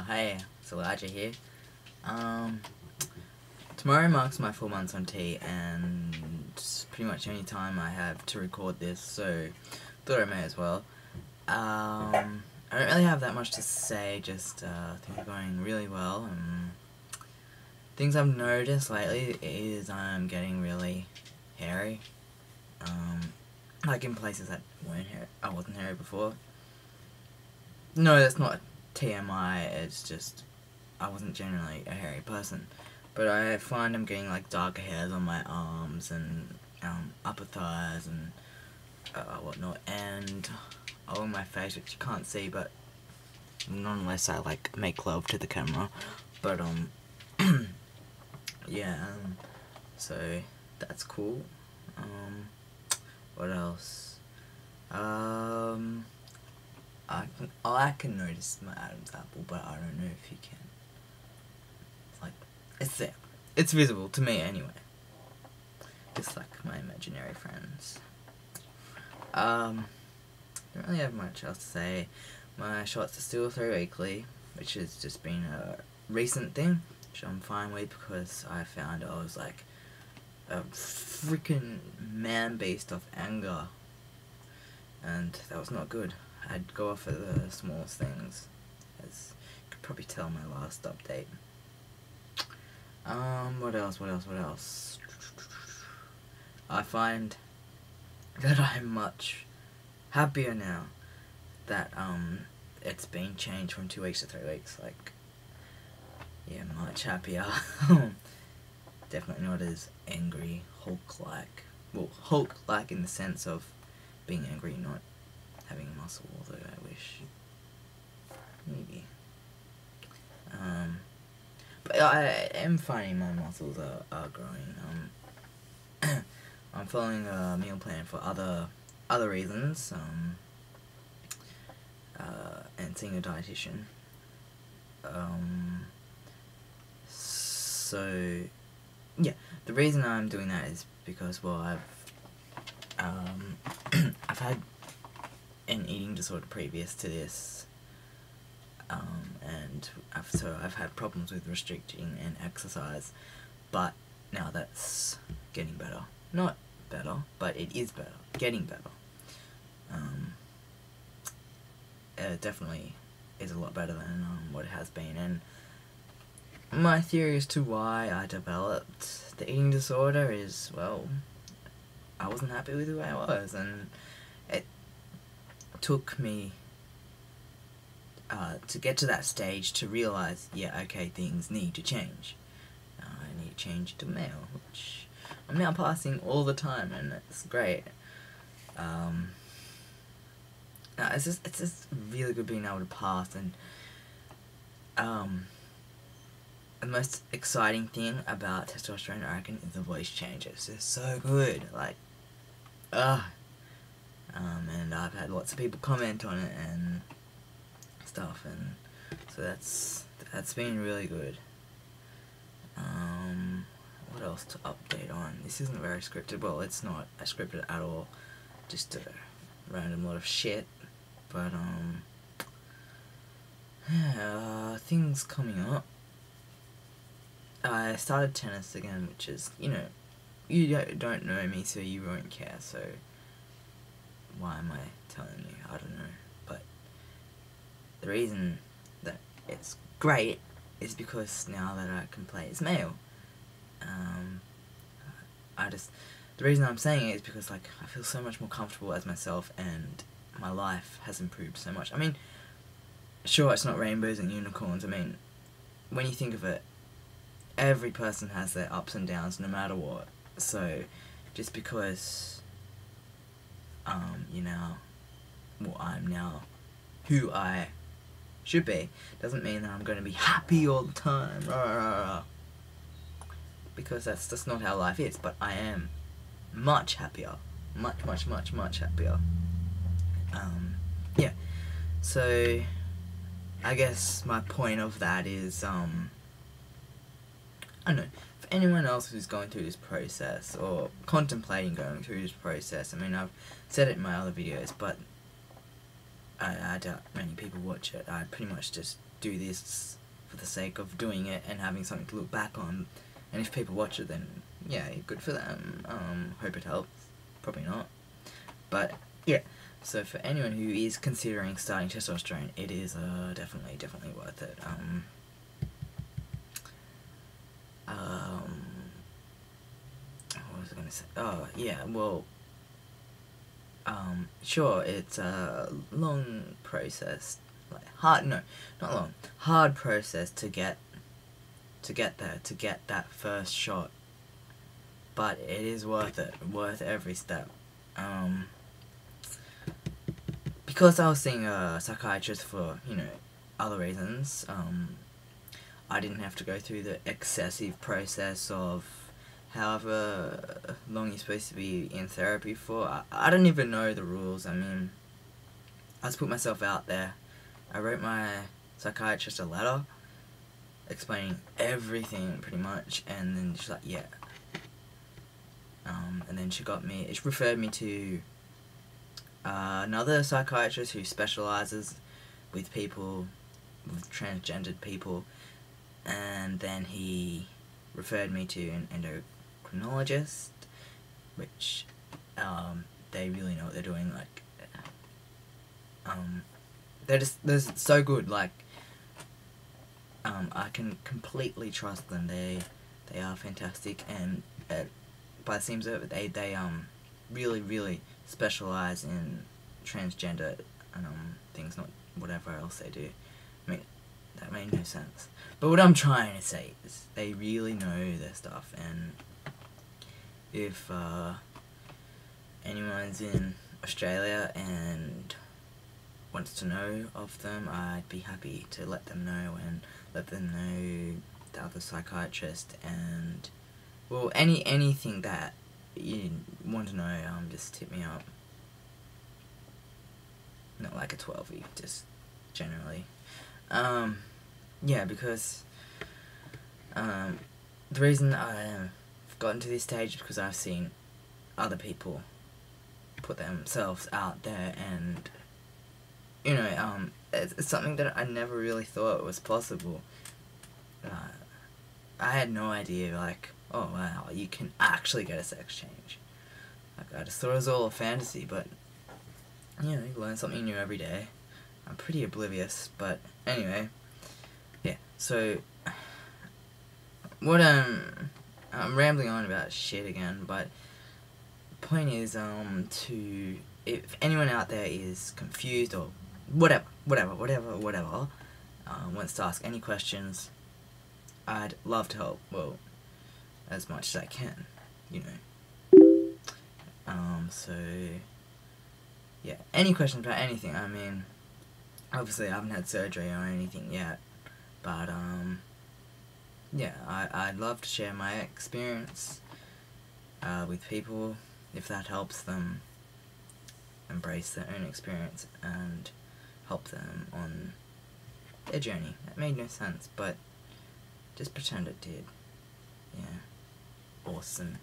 Hey, it's Elijah here. Tomorrow marks my 4 months on T, and pretty much any time I have to record this, so thought I may as well. I don't really have that much to say, just things are going really well. Things I've noticed lately is I'm getting really hairy. Like in places that weren't hairy, I wasn't hairy before. No, that's not TMI, it's just I wasn't generally a hairy person. But I find I'm getting like darker hairs on my arms and upper thighs and whatnot, and all my face, which you can't see, but not unless I like make love to the camera. But yeah, so that's cool. What else? I can notice my Adam's apple, but I don't know if you can. Like, it's there. It's visible to me anyway. Just like my imaginary friends. Don't really have much else to say. My shots are still 3 weekly, which has just been a recent thing, which I'm fine with because I found I was like a freaking man beast of anger, and that was not good. I'd go off for the smallest things, as you could probably tell my last update. What else? I find that I'm much happier now that, it's been changed from 2 weeks to 3 weeks, like, yeah, much happier. Definitely not as angry, Hulk-like. Well, Hulk-like in the sense of being angry, not having a muscle, although I wish. Maybe. But I am finding my muscles are growing. I'm following a meal plan for other reasons, and seeing a dietitian. So, yeah, the reason I'm doing that is because, well, I've had an eating disorder previous to this, and I've had problems with restricting and exercise, but now that's getting better. Not better, but it is better. Getting better. It definitely is a lot better than what it has been, and my theory as to why I developed the eating disorder is, well, I wasn't happy with who I was, and it took me to get to that stage to realize, yeah, okay, things need to change. I need to change to male, which I'm now passing all the time, and it's great. It's just really good being able to pass, and the most exciting thing about testosterone, I reckon, is the voice change. It's just so good, like, and I've had lots of people comment on it and stuff, and so that's been really good. What else to update on? This isn't very scripted. Well, it's not scripted at all. Just a random lot of shit. But yeah, things coming up. I started tennis again, which is, you don't know me, so you won't care. So why am I telling you? I don't know. But the reason that it's great is because now that I can play as male, the reason I'm saying it is because, like, I feel so much more comfortable as myself, and my life has improved so much. I mean, sure, it's not rainbows and unicorns. I mean, when you think of it, every person has their ups and downs no matter what. So just because I'm now who I should be, doesn't mean that I'm going to be happy all the time, because that's just not how life is. But I am much happier, much happier. Yeah, so I guess my point of that is, I don't know, for anyone else who's going through this process, or contemplating going through this process, I mean, I've said it in my other videos, but I doubt many people watch it. I pretty much just do this for the sake of doing it and having something to look back on. And if people watch it, then yeah, good for them. Hope it helps. Probably not. But yeah. So for anyone who is considering starting testosterone, it is definitely worth it. What was I gonna say? Oh yeah, well, sure, it's a long process, like hard process to get there, to get that first shot, but it is worth it, worth every step. Because I was seeing a psychiatrist for, other reasons, I didn't have to go through the excessive process of however long you're supposed to be in therapy for. I don't even know the rules. I mean, I just put myself out there. I wrote my psychiatrist a letter explaining everything pretty much, and then she's like, yeah. And then she referred me to another psychiatrist who specializes with transgendered people, and then he referred me to an endocrinologist, which they really know what they're doing. Like, they're so good. Like, I can completely trust them. They are fantastic, and by the seams of it, they really specialize in transgender things, not whatever else they do. I mean, that made no sense. But what I'm trying to say is they really know their stuff, and if anyone's in Australia and wants to know of them, I'd be happy to let them know, and let them know the other psychiatrist, and well, anything that you want to know, just hit me up. Not like a 12-week, just generally. Yeah, because the reason I've gotten to this stage is because I've seen other people put themselves out there, and it's something that I never really thought was possible. I had no idea, like, oh wow, you can actually get a sex change. Like, I just thought it was all a fantasy, but you learn something new every day. I'm pretty oblivious, but anyway, yeah. So what I'm rambling on about shit again, but the point is if anyone out there is confused or whatever, wants to ask any questions, I'd love to help. Well, as much as I can, So yeah, any questions about anything. I mean, obviously I haven't had surgery or anything yet, but yeah, I'd love to share my experience with people, if that helps them embrace their own experience and help them on their journey. That made no sense, but just pretend it did. Yeah. Awesome.